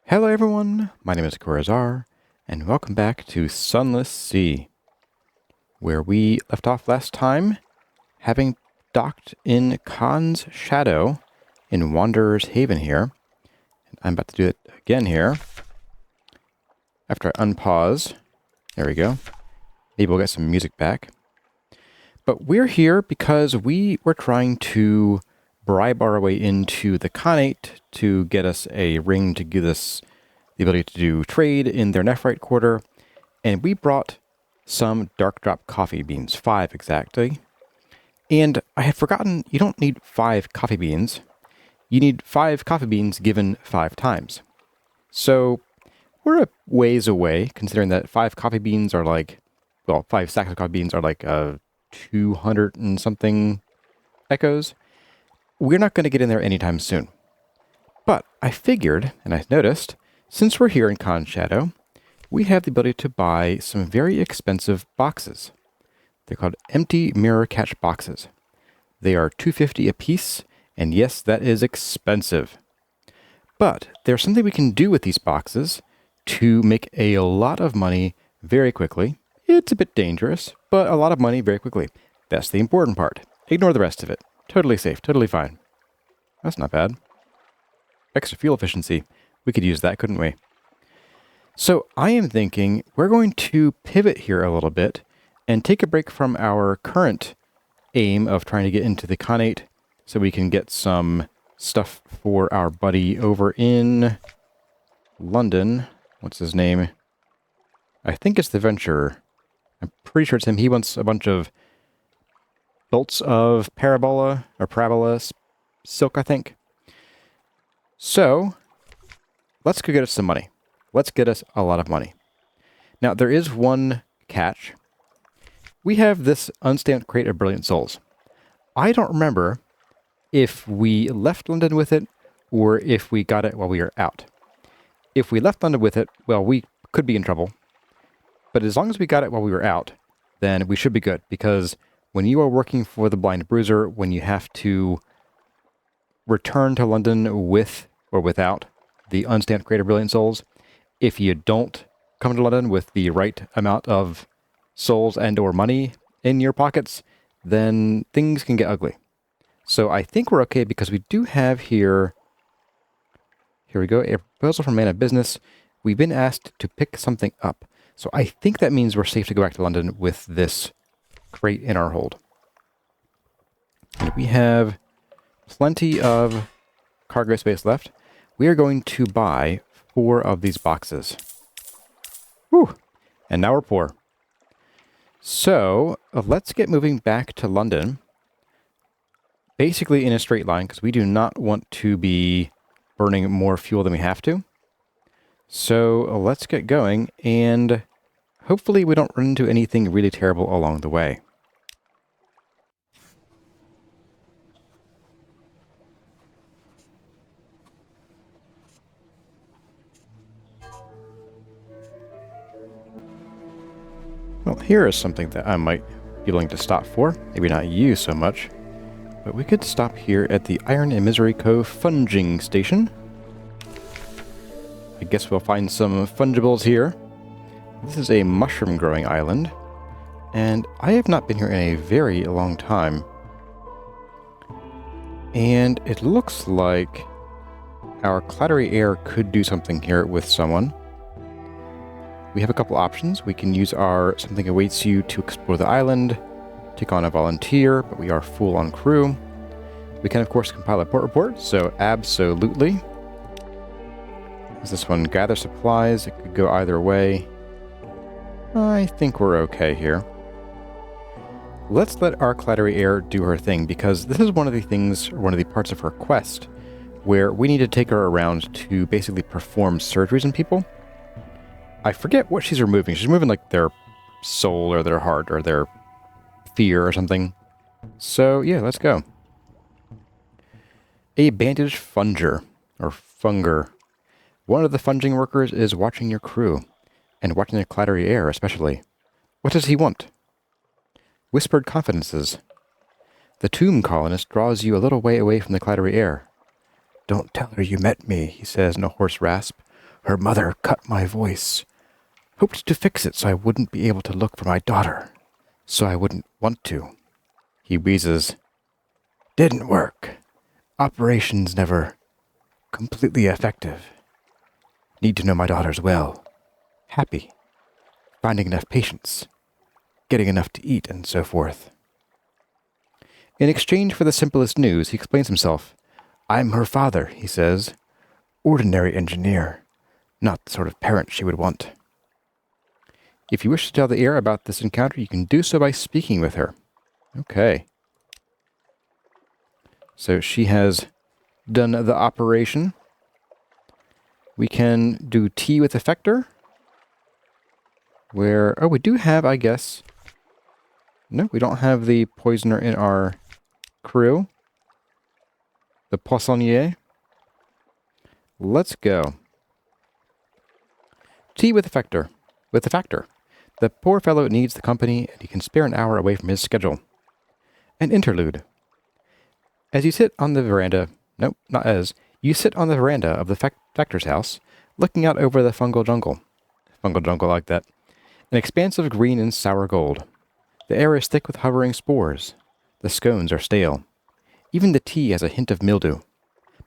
Hello everyone, my name is Kurazarrh, and welcome back to Sunless Sea, where we left off last time, having docked in Khan's Shadow in Wanderer's Haven here. I'm about to do it again here, after I unpause. There we go. Maybe we'll get some music back. But we're here because we were trying to bribe our way into the Khanate to get us a ring to give us the ability to do trade in their Nephrite quarter, and we brought some dark drop coffee beans, 5 exactly. And I had forgotten you don't need 5 coffee beans. You need 5 coffee beans given 5 times. So we're a ways away, considering that 5 coffee beans are like, well, 5 stacks of coffee beans are like 200 and something echoes. We're not going to get in there anytime soon. But I figured, and I noticed, since we're here in Khan's Shadow, we have the ability to buy some very expensive boxes. They're called empty mirror catch boxes. They are $2.50 a piece, and yes, that is expensive. But there's something we can do with these boxes to make a lot of money very quickly. It's a bit dangerous, but a lot of money very quickly. That's the important part. Ignore the rest of it. Totally safe, totally fine. That's not bad. Extra fuel efficiency. We could use that, couldn't we? So I am thinking we're going to pivot here a little bit and take a break from our current aim of trying to get into the Khanate so we can get some stuff for our buddy over in London. What's his name? I think it's the Venturer. I'm pretty sure it's him. He wants a bunch of bolts of parabola silk, I think. So let's go get us some money. Let's get us a lot of money. Now, there is one catch. We have this unstamped crate of brilliant souls. I don't remember if we left London with it or if we got it while we were out. If we left London with it, well, we could be in trouble. But as long as we got it while we were out, then we should be good, because when you are working for the Blind Bruiser, when you have to return to London with or without the unstamped crate of brilliant souls, if you don't come to London with the right amount of souls and or money in your pockets, then things can get ugly. So I think we're okay, because we do have here we go, a proposal from Man of Business. We've been asked to pick something up. So I think that means we're safe to go back to London with this crate in our hold. And we have plenty of cargo space left. We are going to buy 4 of these boxes. Whew! And now we're poor. So let's get moving back to London. Basically in a straight line, because we do not want to be burning more fuel than we have to. So let's get going, and hopefully we don't run into anything really terrible along the way. Well, here is something that I might be willing to stop for. Maybe not you so much, but we could stop here at the Iron and Misery Cove Funging Station. I guess we'll find some fungibles here. This is a mushroom-growing island, and I have not been here in a very long time. And it looks like our clattery air could do something here with someone. We have a couple options. We can use our Something Awaits You to explore the island, take on a volunteer, but we are full on crew. We can, of course, compile a port report, so absolutely. Is this one gather supplies? It could go either way. I think we're okay here. Let's let our clattery air do her thing, because this is one of the parts of her quest where we need to take her around to basically perform surgeries on people. I forget what she's removing. She's removing like their soul or their heart or their fear or something. So yeah, let's go. A bandaged funger, or funger. One of the funging workers is watching your crew, and watching the clattery air especially. What does he want? Whispered confidences. The tomb colonist draws you a little way away from the clattery air. Don't tell her you met me, he says in a hoarse rasp. Her mother cut my voice. Hoped to fix it so I wouldn't be able to look for my daughter. So I wouldn't want to. He wheezes. Didn't work. Operations never completely effective. Need to know my daughters well. Happy. Finding enough patience. Getting enough to eat and so forth. In exchange for the simplest news, he explains himself. I'm her father, he says. Ordinary engineer. Not the sort of parent she would want. If you wish to tell the heir about this encounter, you can do so by speaking with her. Okay. So she has done the operation. We can do tea with effector. Where, oh, we do have, I guess. No, we don't have the poisoner in our crew. The poissonnier. Let's go. Tea with effector. With the factor. The poor fellow needs the company, and he can spare an hour away from his schedule. An interlude. As you sit on the veranda, nope, not as, you sit on the veranda of the factor's house, looking out over the fungal jungle. Fungal jungle like that. An expanse of green and sour gold. The air is thick with hovering spores. The scones are stale. Even the tea has a hint of mildew.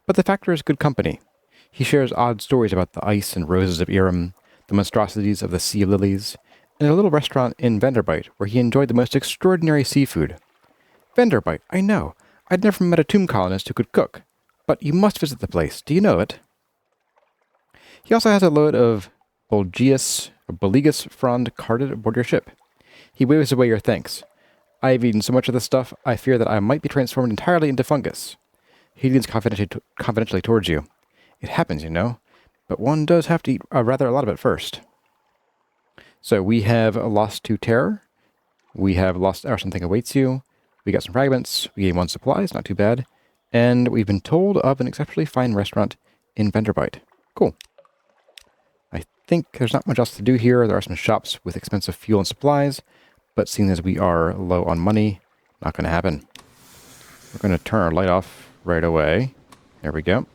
But the factor is good company. He shares odd stories about the ice and roses of Irem, the monstrosities of the sea lilies, and a little restaurant in Vanderbite where he enjoyed the most extraordinary seafood. Vanderbite, I know. I'd never met a tomb colonist who could cook. But you must visit the place. Do you know it? He also has a load of Boligus frond carted aboard your ship. He waves away your thanks. I've eaten so much of this stuff, I fear that I might be transformed entirely into fungus. He leans confidentially towards you. It happens, you know, but one does have to eat rather a lot of it first. So we have lost 2 terror. We have lost our something awaits you. We got some fragments. We gained 1 supplies, not too bad. And we've been told of an exceptionally fine restaurant in Vanderbite. Cool. I think there's not much else to do here. There are some shops with expensive fuel and supplies, but seeing as we are low on money, not going to happen. We're going to turn our light off right away. There we go.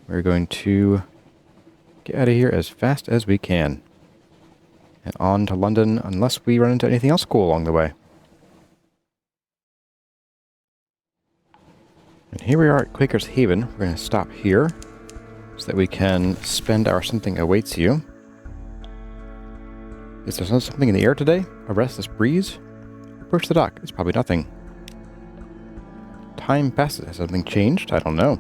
We're going to get out of here as fast as we can. And on to London, unless we run into anything else cool along the way. And here we are at Quaker's Haven. We're going to stop here so that we can spend our something awaits you. Is there something in the air today? A restless breeze? Approach the dock. It's probably nothing. Time passes. Has something changed? I don't know.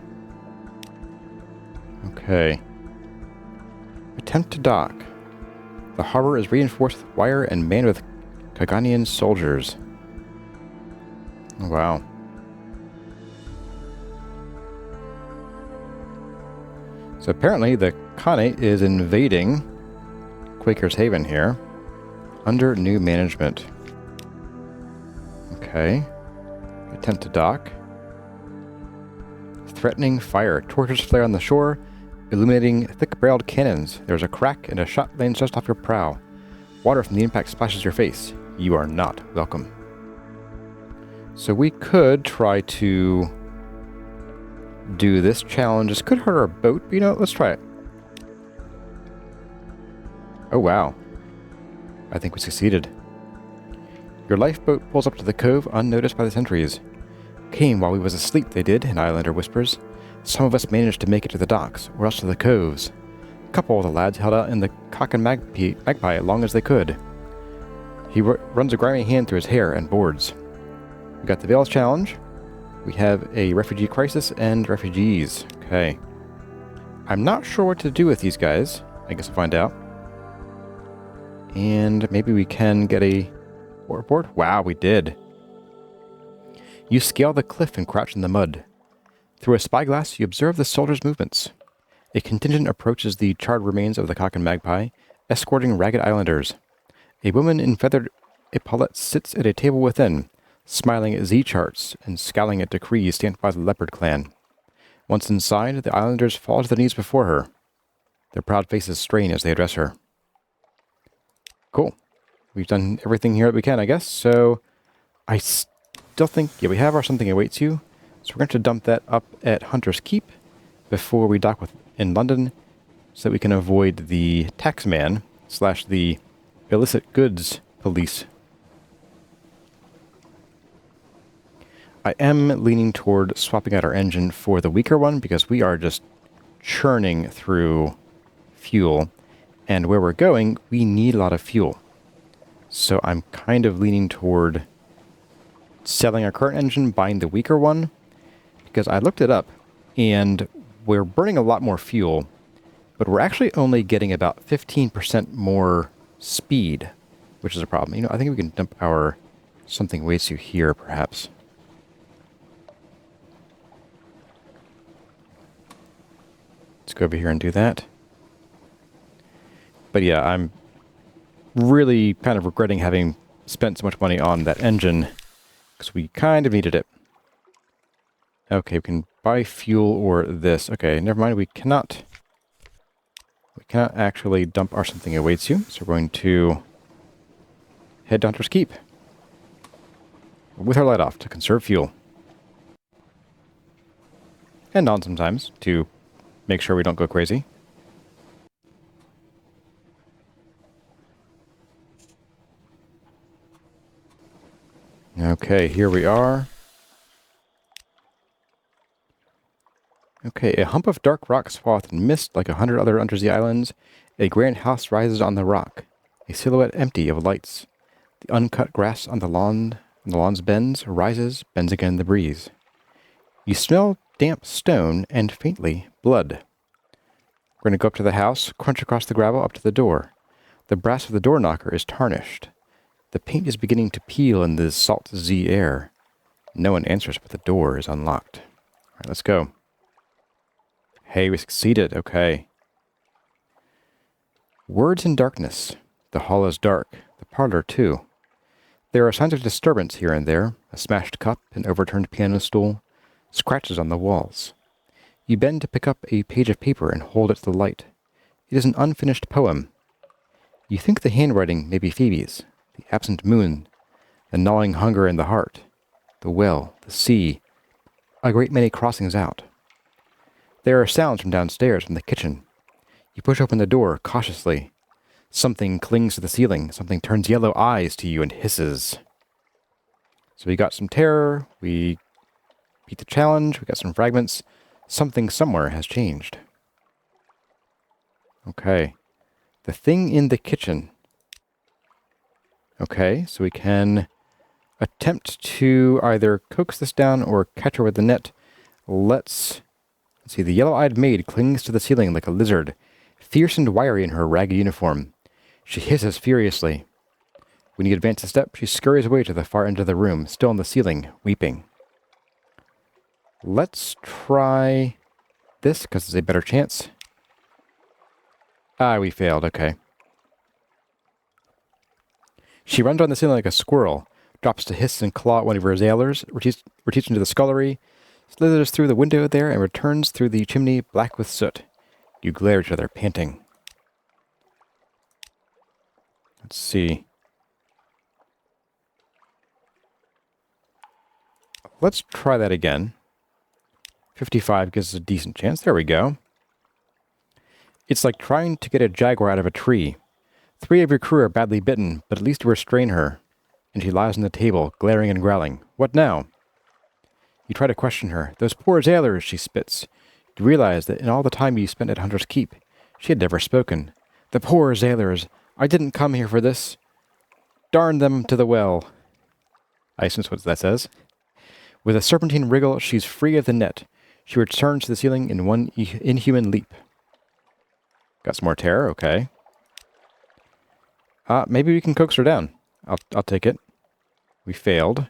Okay. Attempt to dock. The harbor is reinforced with wire and manned with Kaganian soldiers. Oh, wow. So apparently the Khanate is invading Quaker's Haven here under new management. Okay. Attempt to dock. Threatening fire. Torches flare on the shore, illuminating thick-barreled cannons. There's a crack and a shot lands just off your prow. Water from the impact splashes your face. You are not welcome. So we could try to do this challenge. This could hurt our boat, but you know, let's try it. Oh, wow. I think we succeeded. Your lifeboat pulls up to the cove unnoticed by the sentries. Came while we was asleep, they did, an islander whispers. Some of us managed to make it to the docks, or else to the coves. A couple of the lads held out in the cock and magpie as long as they could. He runs a grimy hand through his hair and boards. We got the Veils challenge. We have a refugee crisis and refugees. Okay. I'm not sure what to do with these guys. I guess we'll find out. And maybe we can get a board. Wow, we did. You scale the cliff and crouch in the mud. Through a spyglass, you observe the soldiers' movements. A contingent approaches the charred remains of the cock and magpie, escorting ragged islanders. A woman in feathered epaulettes sits at a table within, smiling at Z-charts and scowling at decrees stamped by the Leopard clan. Once inside, the islanders fall to their knees before her. Their proud faces strain as they address her. Cool. We've done everything here that we can, I guess. So I still think, yeah, we have our something awaits you. So we're going to dump that up at Hunter's Keep before we dock in London. so that we can avoid the taxman / the illicit goods police. I am leaning toward swapping out our engine for the weaker one because we are just churning through fuel, and where we're going, we need a lot of fuel. So I'm kind of leaning toward selling our current engine, buying the weaker one, because I looked it up, and we're burning a lot more fuel, but we're actually only getting about 15% more speed, which is a problem. You know, I think we can dump our something waste to here, perhaps. Let's go over here and do that. But yeah, I'm really kind of regretting having spent so much money on that engine, because we kind of needed it. Okay, we can buy fuel or this. Okay, never mind, we cannot actually dump our something awaits you, so we're going to head to Hunter's Keep with our light off to conserve fuel. And on sometimes to make sure we don't go crazy. Okay, here we are. Okay, a hump of dark rock swathed in mist like 100 other Unterzee islands. A grand house rises on the rock, a silhouette empty of lights. The uncut grass on the lawn's bends, rises, bends again in the breeze. You smell damp stone and, faintly, blood. We're going to go up to the house, crunch across the gravel up to the door. The brass of the door knocker is tarnished. The paint is beginning to peel in the salt sea air. No one answers, but the door is unlocked. All right, let's go. Hey, we succeeded. Okay. Words in darkness. The hall is dark. The parlor, too. There are signs of disturbance here and there. A smashed cup, an overturned piano stool, scratches on the walls. You bend to pick up a page of paper and hold it to the light. It is an unfinished poem. You think the handwriting may be Phoebe's. The absent moon, the gnawing hunger in the heart, the well, the sea, a great many crossings out. There are sounds from downstairs, from the kitchen. You push open the door cautiously. Something clings to the ceiling. Something turns yellow eyes to you and hisses. So we got some terror. We beat the challenge. We got some fragments. Something somewhere has changed. Okay. The thing in the kitchen. Okay, so we can attempt to either coax this down or catch her with the net. Let's see. The yellow-eyed maid clings to the ceiling like a lizard, fierce and wiry in her ragged uniform. She hisses furiously. When you advance a step, she scurries away to the far end of the room, still on the ceiling, weeping. Let's try this, because it's a better chance. Ah, we failed. Okay. She runs on the ceiling like a squirrel, drops to hiss and claw at one of her zailers, retreats into the scullery, slithers through the window there, and returns through the chimney black with soot. You glare at each other, panting. Let's see. Let's try that again. 55 gives us a decent chance. There we go. It's like trying to get a jaguar out of a tree. 3 of your crew are badly bitten, but at least you restrain her. And she lies on the table, glaring and growling. What now? You try to question her. Those poor zailers, she spits. You realize that in all the time you spent at Hunter's Keep, she had never spoken. The poor zailers. I didn't come here for this. Darn them to the well. I assume that's what that says. With a serpentine wriggle, she's free of the net. She returns to the ceiling in one inhuman leap. Got some more terror? Okay. Maybe we can coax her down. I'll take it. We failed.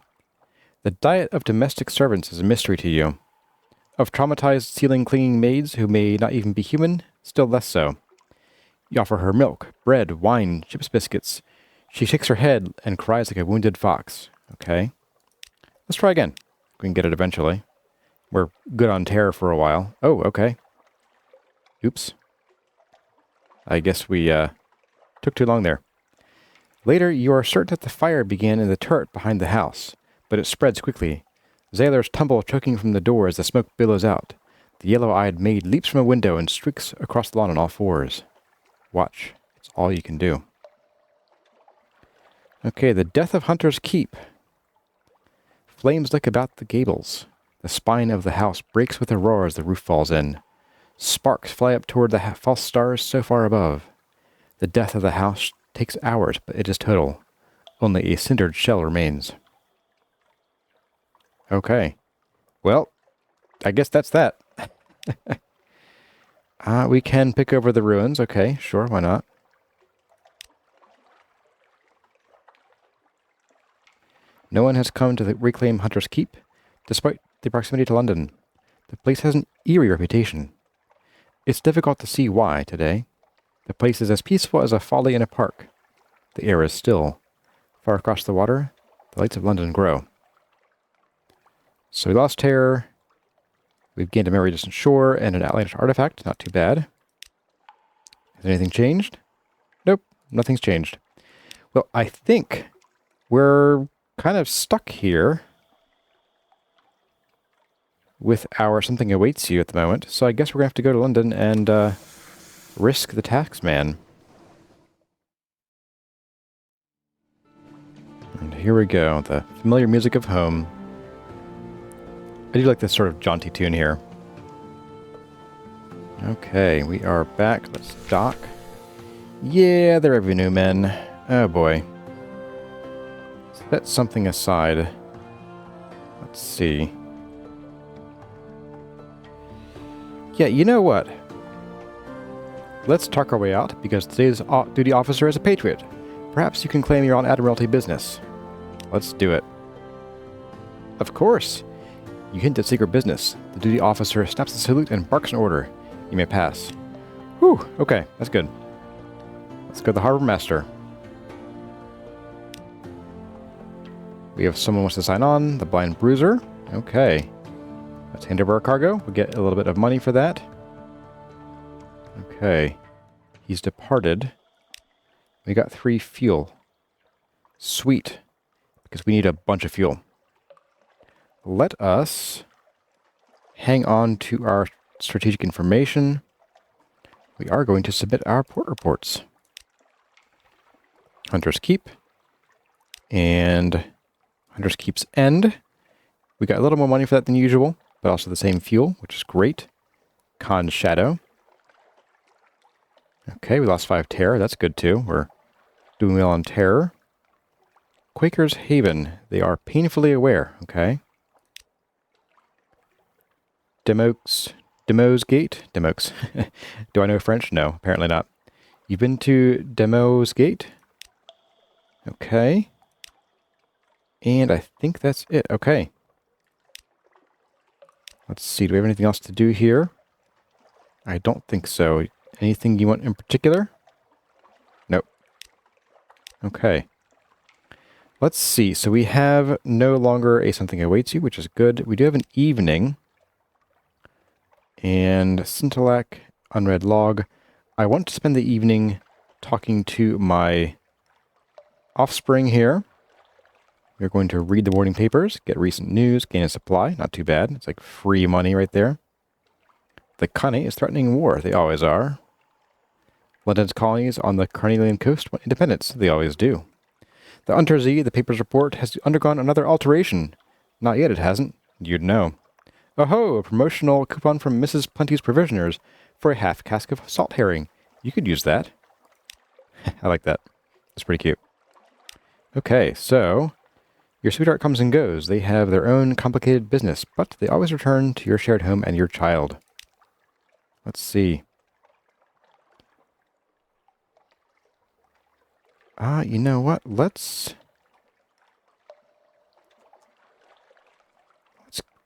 The diet of domestic servants is a mystery to you. Of traumatized ceiling-clinging maids who may not even be human, still less so. You offer her milk, bread, wine, chips biscuits. She shakes her head and cries like a wounded fox. Okay. Let's try again. We can get it eventually. We're good on terror for a while. Oh, okay. Oops. I guess we took too long there. Later, you are certain that the fire began in the turret behind the house, but it spreads quickly. Zailers tumble choking from the door as the smoke billows out. The yellow-eyed maid leaps from a window and streaks across the lawn on all fours. Watch. It's all you can do. Okay, the death of Hunter's Keep. Flames lick about the gables. The spine of the house breaks with a roar as the roof falls in. Sparks fly up toward the false stars so far above. The death of the house takes hours, but it is total. Only a cindered shell remains. Okay. Well, I guess that's that. We can pick over the ruins. Okay, sure, why not? No one has come to reclaim Hunter's Keep, despite the proximity to London. The place has an eerie reputation. It's difficult to see why today. The place is as peaceful as a folly in a park. The air is still. Far across the water, the lights of London grow. So we lost terror. We've gained a memory distant shore and an outlandish artifact. Not too bad. Has anything changed? Nope, nothing's changed. Well, I think we're kind of stuck here with our something awaits you at the moment. So I guess we're going to have to go to London and risk the taxman. And here we go, the familiar music of home. I do like this sort of jaunty tune here. Okay, we are back. Let's dock. Yeah, the revenue men. Oh boy. Set something aside. Let's see. Yeah, you know what? Let's talk our way out, because today's duty officer is a patriot. Perhaps you can claim your own Admiralty business. Let's do it. Of course. You hint at secret business. The duty officer snaps a salute and barks an order. You may pass. Whew, okay, that's good. Let's go to the harbor master. We have someone who wants to sign on, the blind bruiser. Okay. Let's hand over our cargo. We'll get a little bit of money for that. Okay. He's departed. We got 3 fuel. Sweet. Because we need a bunch of fuel. Let us hang on to our strategic information. We are going to submit our port reports. Hunter's Keep. And Hunter's Keep's End. We got a little more money for that than usual, but also the same fuel, which is great. Khan's Shadow. Okay, we lost 5 terror. That's good too. We're doing well on terror. Quaker's Haven. They are painfully aware. Okay. Demo's Gate? Demox. Do I know French? No, apparently not. You've been to Demo's Gate? Okay. And I think that's it. Okay. Let's see. Do we have anything else to do here? I don't think so. Anything you want in particular? Nope. Okay. Let's see. So we have no longer a something awaits you, which is good. We do have an evening. And Scintillac, unread log. I want to spend the evening talking to my offspring here. We're going to read the morning papers, get recent news, gain a supply. Not too bad. It's like free money right there. The Khanate is threatening war. They always are. London's colonies on the Carnelian coast want independence. They always do. The Unterzee, the papers report, has undergone another alteration. Not yet, it hasn't. You'd know. Oh-ho, a promotional coupon from Mrs. Plenty's Provisioners for a half cask of salt herring. You could use that. I like that. That's pretty cute. Okay, so your sweetheart comes and goes. They have their own complicated business, but they always return to your shared home and your child. Let's see. You know what? Let's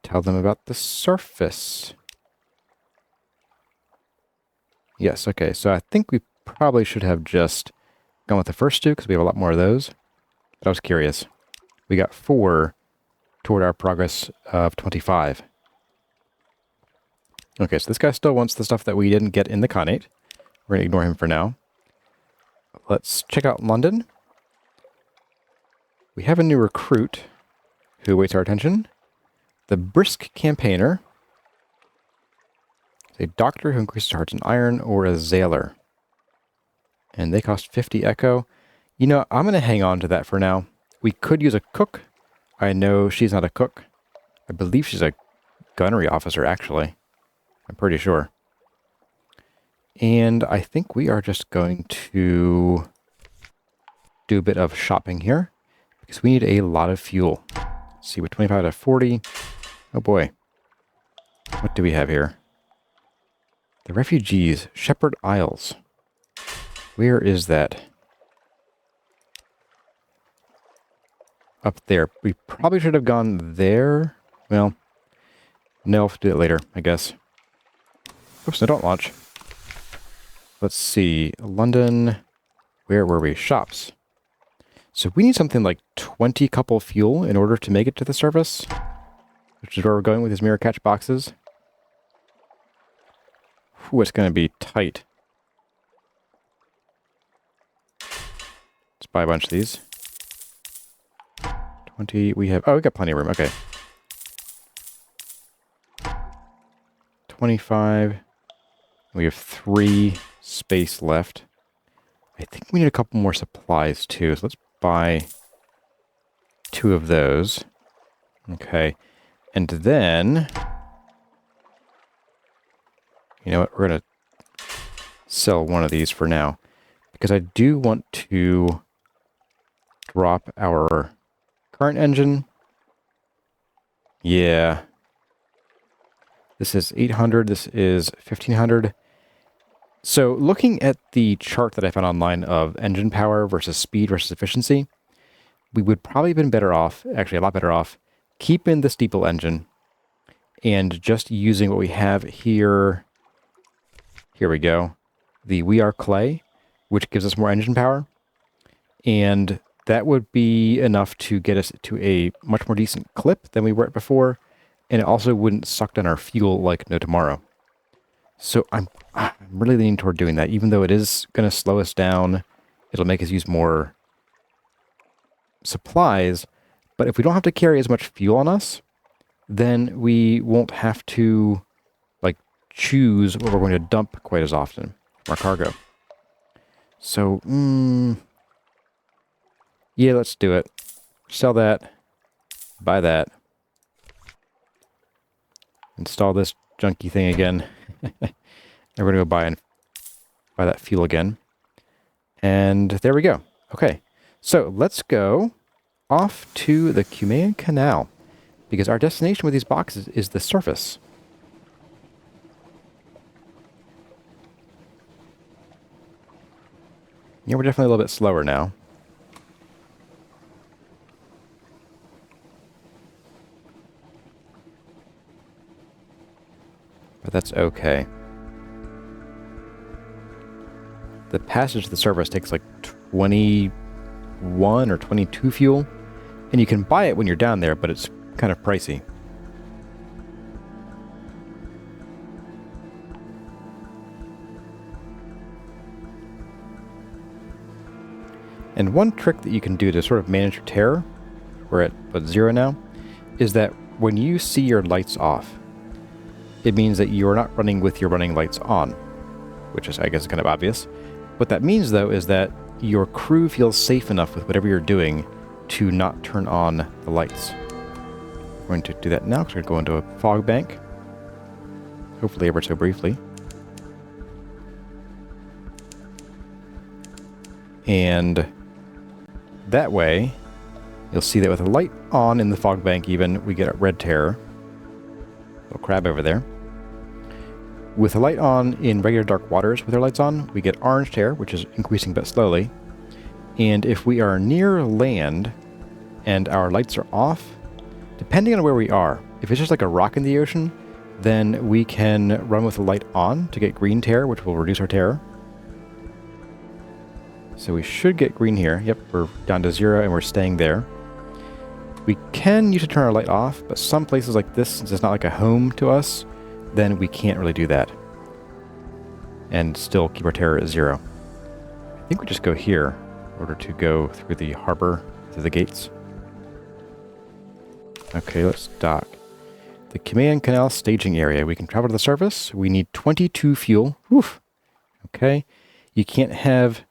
tell them about the surface. Yes, okay, so I think we probably should have just gone with the first 2, because we have a lot more of those. But I was curious. We got 4 toward our progress of 25. Okay, so this guy still wants the stuff that we didn't get in the Khanate. We're going to ignore him for now. Let's check out London. We have a new recruit who awaits our attention. The brisk campaigner. A doctor who increases hearts and iron, or a zailer. And they cost 50 echo. You know, I'm going to hang on to that for now. We could use a cook. I know she's not a cook. I believe she's a gunnery officer, actually. I'm pretty sure. And I think we are just going to do a bit of shopping here, because we need a lot of fuel. Let's see, with 25 out of 40. Oh boy. What do we have here? The refugees, Shepherd Isles. Where is that? Up there. We probably should have gone there. Well, no, I'll have to do it later, I guess. Oops, no, don't launch. Let's see. London. Where were we? Shops. So we need something like 20 couple fuel in order to make it to the surface, which is where we're going with these mirror catch boxes. Ooh, it's going to be tight. Let's buy a bunch of these. 20, we have... Oh, we got plenty of room. Okay. 25. We have 3 space left. I think we need a couple more supplies, too. So let's buy 2 of those. Okay. And then... You know what? We're going to sell one of these for now, because I do want to drop our current engine. Yeah. This is 800. This is 1500. So looking at the chart that I found online of engine power versus speed versus efficiency, we would probably have been better off, actually a lot better off, keeping the steeple engine and just using what we have here. Here we go. The We Are Clay, which gives us more engine power. And that would be enough to get us to a much more decent clip than we were at before. And it also wouldn't suck down our fuel like no tomorrow. So I'm really leaning toward doing that. Even though it is going to slow us down, it'll make us use more supplies. But if we don't have to carry as much fuel on us, then we won't have to choose what we're going to dump quite as often from our cargo. So, yeah, let's do it. Sell that. Buy that. Install this junky thing again. And we're going to go buy that fuel again. And there we go. Okay, so let's go off to the Cumaean Canal, because our destination with these boxes is the surface. Yeah, we're definitely a little bit slower now. But that's okay. The passage to the surface takes like 21 or 22 fuel. And you can buy it when you're down there, but it's kind of pricey. And one trick that you can do to sort of manage your terror, we're at 0 now, is that when you see your lights off, it means that you're not running with your running lights on, which is, I guess, kind of obvious. What that means, though, is that your crew feels safe enough with whatever you're doing to not turn on the lights. We're going to do that now, because we're going to go into a fog bank, hopefully ever so briefly. And that way, you'll see that with a light on in the fog bank even, we get a red terror. Little crab over there. With a light on in regular dark waters with our lights on, we get orange terror, which is increasing but slowly. And if we are near land and our lights are off, depending on where we are, if it's just like a rock in the ocean, then we can run with the light on to get green terror, which will reduce our terror. So we should get green here. Yep, we're down to 0 and we're staying there. We can use to turn our light off, but some places like this, since it's not like a home to us, then we can't really do that. And still keep our terror at 0. I think we just go here in order to go through the harbor, through the gates. Okay, let's dock. The command canal staging area. We can travel to the surface. We need 22 fuel. Woof. Okay. You can't have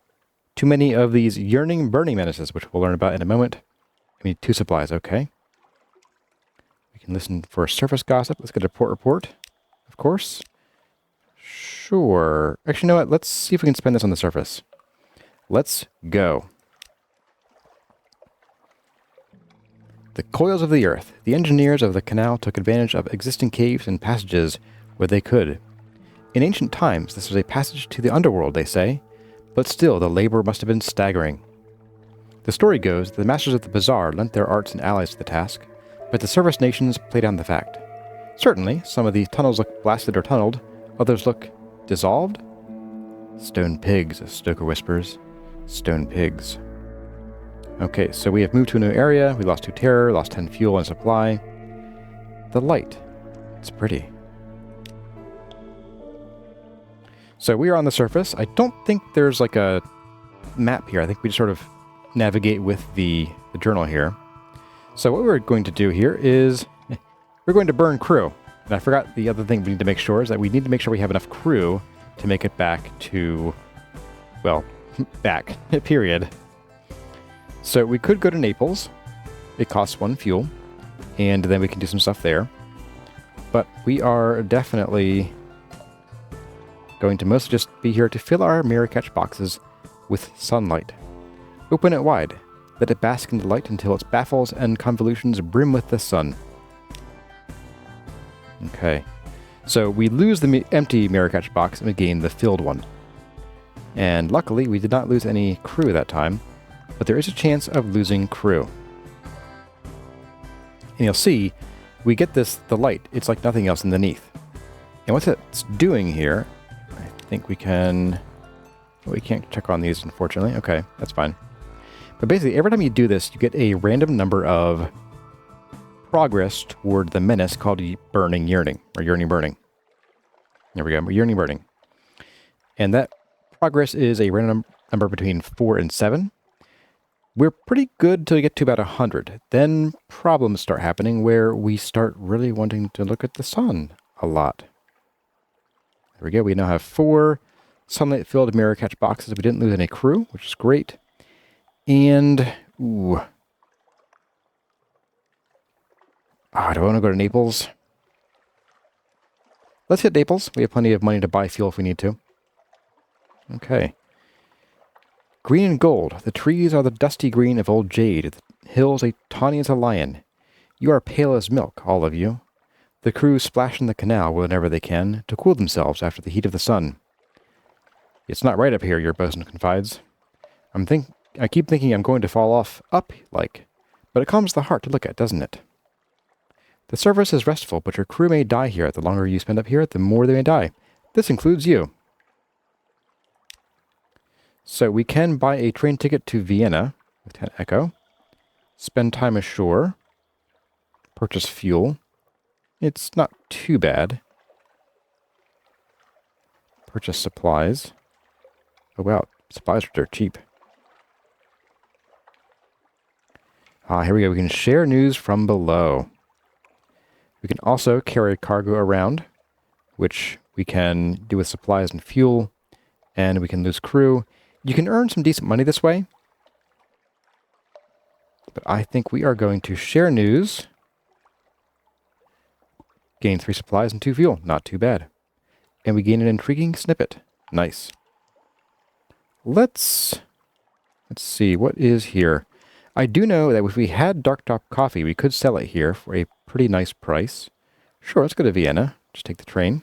too many of these yearning burning menaces, which we'll learn about in a moment. We need 2 supplies. Okay. We can listen for surface gossip. Let's get a port report, of course. Sure. Actually, you know what? Let's see if we can spend this on the surface. Let's go. The coils of the earth. The engineers of the canal took advantage of existing caves and passages where they could. In ancient times, this was a passage to the underworld, they say, but still the labor must have been staggering. The story goes that the masters of the bazaar lent their arts and allies to the task, but the service nations played down the fact. Certainly, some of the tunnels look blasted or tunneled, others look dissolved. Stone pigs, a stoker whispers. Stone pigs. Okay, so we have moved to a new area. We lost 2 terror, lost 10 fuel and supply. The light. It's pretty. So we are on the surface. I don't think there's like a map here. I think we just sort of navigate with the journal here. So what we're going to do here is we're going to burn crew. And I forgot the other thing we need to make sure is that we need to make sure we have enough crew to make it back to, well, back, period. So we could go to Naples. It costs 1 fuel, and then we can do some stuff there. But we are definitely going to mostly just be here to fill our mirror catch boxes with sunlight. Open it wide. Let it bask in the light until its baffles and convolutions brim with the sun. Okay. So we lose the empty mirror catch box and we gain the filled one. And luckily, we did not lose any crew that time, but there is a chance of losing crew. And you'll see, we get the light. It's like nothing else in the Neath. And what it's doing here, I think we can... We can't check on these, unfortunately. Okay, that's fine. But basically, every time you do this, you get a random number of progress toward the menace called Burning Yearning, or Yearning Burning. There we go, Yearning Burning. And that progress is a random number between 4 and 7. We're pretty good till we get to about 100. Then problems start happening where we start really wanting to look at the sun a lot. There we go, we now have 4 sunlight-filled mirror catch boxes. We didn't lose any crew, which is great. And, ooh. Do I want to go to Naples? Let's hit Naples. We have plenty of money to buy fuel if we need to. Okay. Green and gold. The trees are the dusty green of old jade. The hills a tawny as a lion. You are pale as milk, all of you. The crew splash in the canal whenever they can to cool themselves after the heat of the sun. It's not right up here, your bosun confides. I keep thinking I'm going to fall off up-like, but it calms the heart to look at, doesn't it? The surface is restful, but your crew may die here. The longer you spend up here, the more they may die. This includes you. So we can buy a train ticket to Vienna with 10 Echo, spend time ashore, purchase fuel. It's not too bad. Purchase supplies. Oh wow, supplies are dirt cheap. Here we go. We can share news from below. We can also carry cargo around, which we can do with supplies and fuel, and we can lose crew. You can earn some decent money this way, but I think we are going to share news. Gain 3 supplies and 2 fuel. Not too bad. And we gain an intriguing snippet. Nice. Let's see, what is here? I do know that if we had dark top coffee, we could sell it here for a pretty nice price. Sure, let's go to Vienna. Just take the train.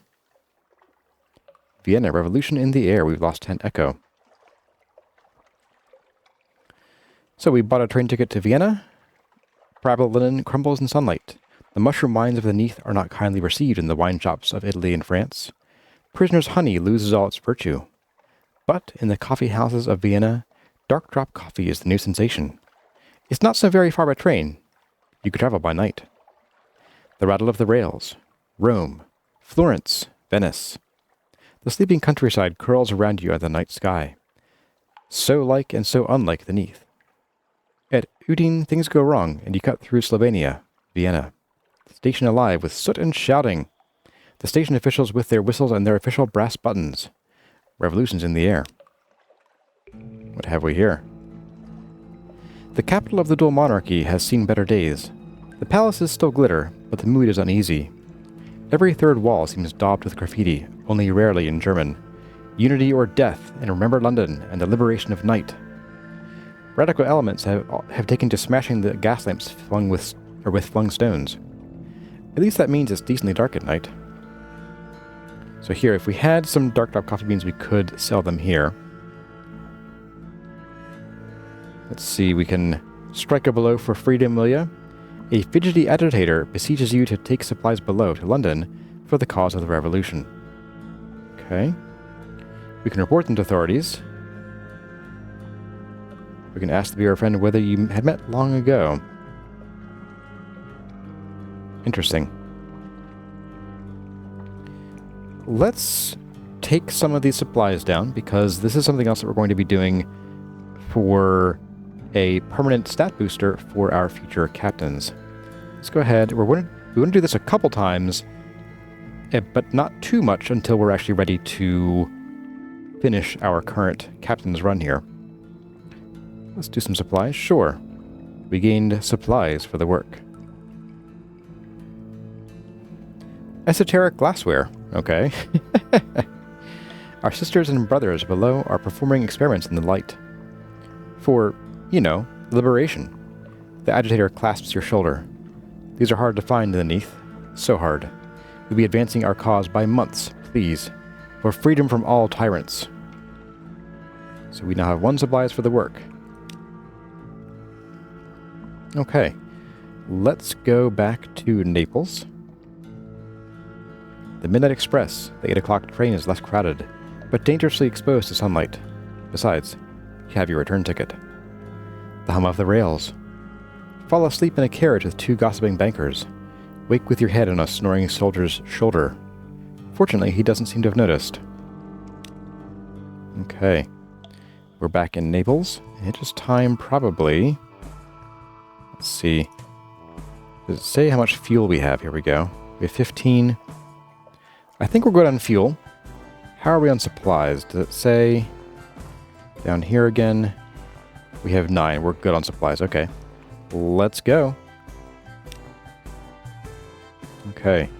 Vienna, revolution in the air. We've lost 10 Echo. So we bought a train ticket to Vienna. Private linen crumbles in sunlight. The mushroom wines of the Neath are not kindly received in the wine shops of Italy and France. Prisoner's honey loses all its virtue. But in the coffee houses of Vienna, dark drop coffee is the new sensation. It's not so very far by train. You could travel by night. The rattle of the rails. Rome. Florence. Venice. The sleeping countryside curls around you at the night sky. So like and so unlike the Neath. At Udine, things go wrong, and you cut through Slovenia, Vienna. The station alive with soot and shouting. The station officials with their whistles and their official brass buttons. Revolution's in the air. What have we here? The capital of the dual monarchy has seen better days. The palaces still glitter, but the mood is uneasy. Every third wall seems daubed with graffiti, only rarely in German. Unity or death, and remember London, and the liberation of night. Radical elements have taken to smashing the gas lamps with flung stones. At least that means it's decently dark at night. So here, if we had some dark top coffee beans, we could sell them here. Let's see, we can strike a blow for freedom, will ya? A fidgety agitator beseeches you to take supplies below to London for the cause of the revolution. Okay. We can report them to authorities. We can ask the bureau friend whether you had met long ago. Interesting. Let's take some of these supplies down, because this is something else that we're going to be doing for a permanent stat booster for our future captains. Let's go ahead. We want to do this a couple times, but not too much until we're actually ready to finish our current captain's run here. Let's do some supplies. Sure. We gained supplies for the work. Esoteric glassware. Okay. Our sisters and brothers below are performing experiments in the light. For, you know, liberation. The agitator clasps your shoulder. These are hard to find in the Neath. So hard. We'll be advancing our cause by months, please. For freedom from all tyrants. So we now have 1 supplies for the work. Okay. Let's go back to Naples. The Midnight Express, the 8 o'clock train, is less crowded, but dangerously exposed to sunlight. Besides, you have your return ticket. The hum of the rails. Fall asleep in a carriage with 2 gossiping bankers. Wake with your head on a snoring soldier's shoulder. Fortunately, he doesn't seem to have noticed. Okay. We're back in Naples. It is time, probably... Let's see. Does it say how much fuel we have? Here we go. We have 15. I think we're good on fuel. How are we on supplies? Does it say... Down here again? We have 9. We're good on supplies. Okay. Let's go. Okay.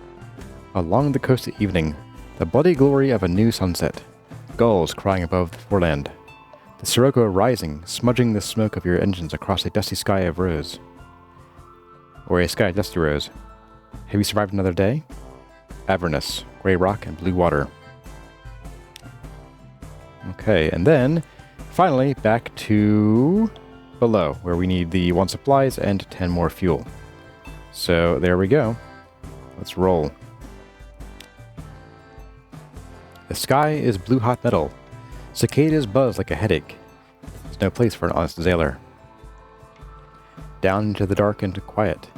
Along the coast at evening, the bloody glory of a new sunset. Gulls crying above the foreland. The sirocco rising, smudging the smoke of your engines across a dusty sky of rose. Or a sky of dusty rose. Have you survived another day? Cavernous, gray rock, and blue water. Okay, and then, finally, back to below, where we need the 1 supplies and 10 more fuel. So, there we go. Let's roll. The sky is blue-hot metal. Cicadas buzz like a headache. There's no place for an honest zailer. Down into the dark and quiet.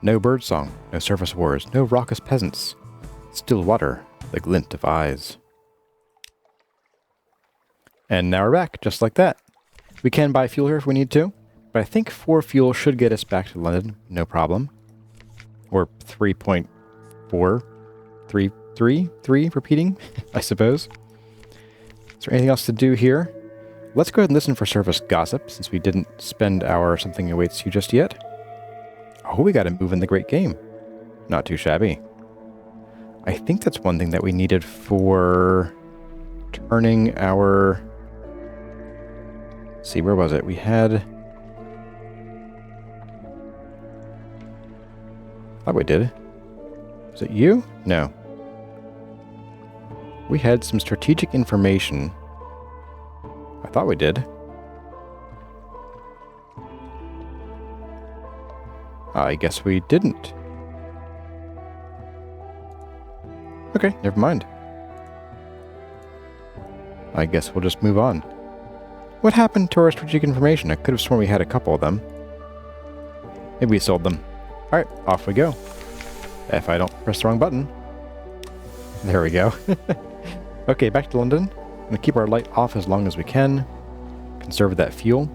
No birdsong, no surface wars, no raucous peasants. Still water, the glint of eyes. And now we're back, just like that. We can buy fuel here if we need to, but I think 4 fuel should get us back to London, no problem. Or 3.4, 3 repeating, I suppose. Is there anything else to do here? Let's go ahead and listen for service gossip, since we didn't spend our something awaits you just yet. Oh, we got to move in the great game. Not too shabby. I think that's one thing that we needed for turning our... Let's see, where was it? We had... I thought we did. Was it you? No. We had some strategic information. I thought we did. I guess we didn't. Okay, never mind. I guess we'll just move on. What happened to our strategic information? I could have sworn we had a couple of them. Maybe we sold them. Alright, off we go. If I don't press the wrong button. There we go. Okay, back to London. I'm going to keep our light off as long as we can. Conserve that fuel.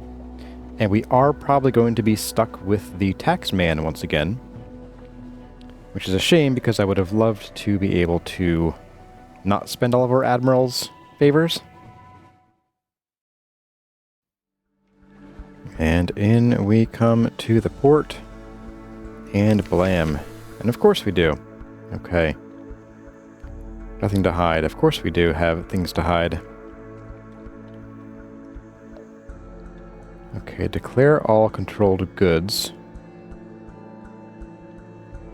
And we are probably going to be stuck with the tax man once again. which is a shame because I would have loved to be able to not spend all of our admiral's favors. And in we come to the port, and blam. And of course we do. Okay. Nothing to hide. Of course we do have things to hide. Okay, declare all controlled goods.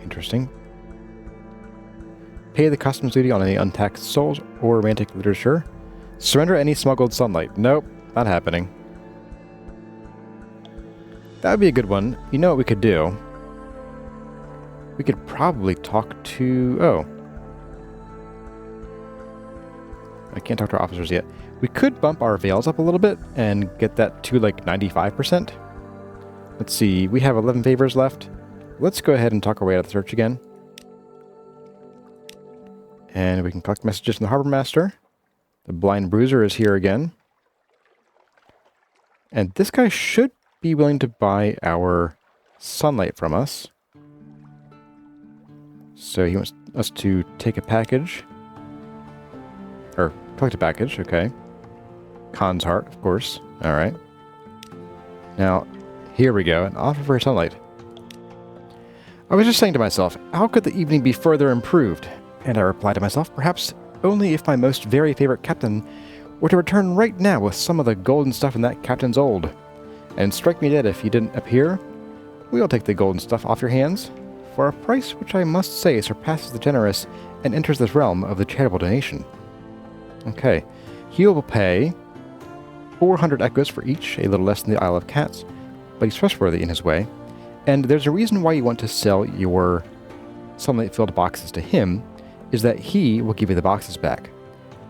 Interesting. Pay the customs duty on any untaxed souls or romantic literature. Surrender any smuggled sunlight. Nope, not happening. That would be a good one. You know what we could do? We could probably talk to... Oh. I can't talk to our officers yet. We could bump our veils up a little bit and get that to like 95%. Let's see. We have 11 favors left. Let's go ahead and talk our way out of the search again. And we can collect messages from the Harbor Master. The Blind Bruiser is here again. And this guy should be willing to buy our sunlight from us. So he wants us to take a package. Or collect a package, okay. Khan's heart, of course. Alright. Now, here we go. An offer for sunlight. I was just saying to myself, how could the evening be further improved? And I replied to myself, perhaps only if my most very favorite captain were to return right now with some of the golden stuff in that captain's hold. And strike me dead if he didn't appear. We'll take the golden stuff off your hands, for a price which I must say surpasses the generous and enters the realm of the charitable donation. Okay, he will pay 400 echoes for each, a little less than the Isle of Cats, but he's trustworthy in his way. And there's a reason why you want to sell your sunlight-filled boxes to him, is that he will give you the boxes back.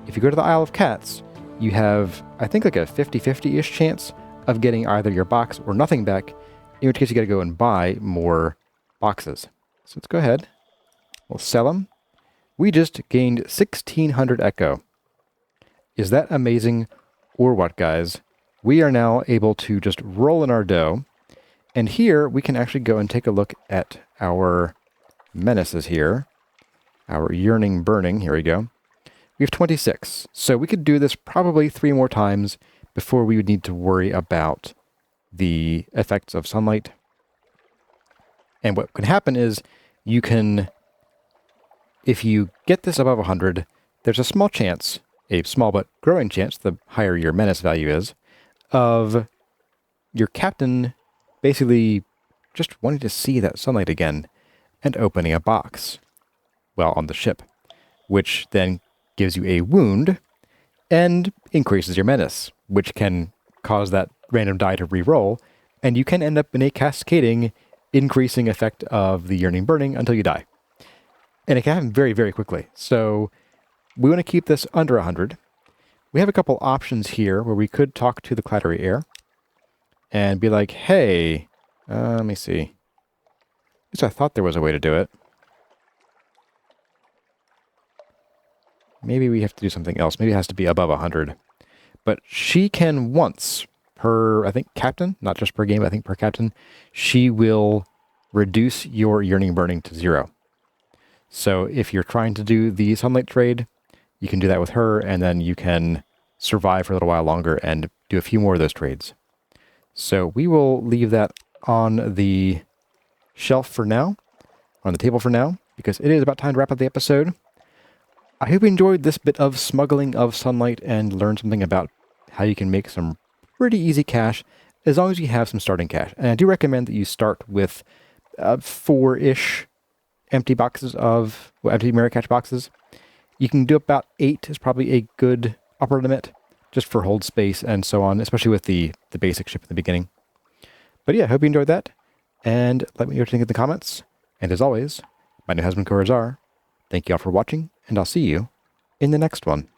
If you go to the Isle of Cats, you have, I think, like a 50-50-ish chance of getting either your box or nothing back, in which case you gotta go and buy more boxes. So let's go ahead. We'll sell them. We just gained 1,600 echo. Is that amazing or what, guys? We are now able to just roll in our dough. And here we can actually go and take a look at our menaces here. Our yearning burning. Here we go. We have 26. So we could do this probably 3 more times before we would need to worry about the effects of sunlight. And what can happen is you can, if you get this above 100, there's a small chance, a small but growing chance, the higher your menace value is, of your captain basically just wanting to see that sunlight again and opening a box, well, on the ship, which then gives you a wound and increases your menace, which can cause that random die to re-roll, and you can end up in a cascading, increasing effect of the yearning burning until you die. And it can happen very, very quickly. So we want to keep this under 100. We have a couple options here where we could talk to the clattery air and be like, hey, let me see. At least I thought there was a way to do it. Maybe we have to do something else. Maybe it has to be above 100. But she can once per, I think, captain, not just per game, but I think per captain, she will reduce your yearning burning to 0. So if you're trying to do the sunlight trade, you can do that with her, and then you can survive for a little while longer and do a few more of those trades. So we will leave that on the shelf for now, on the table for now, because it is about time to wrap up the episode. I hope you enjoyed this bit of smuggling of sunlight and learned something about how you can make some pretty easy cash as long as you have some starting cash. And I do recommend that you start with 4-ish empty boxes of, well, empty mirror catch boxes. You can do about 8 is probably a good upper limit just for hold space and so on, especially with the basic ship in the beginning. But yeah, I hope you enjoyed that, and let me know what you think in the comments. And as always, my name has been Kurazarrh. Thank you all for watching, and I'll see you in the next one.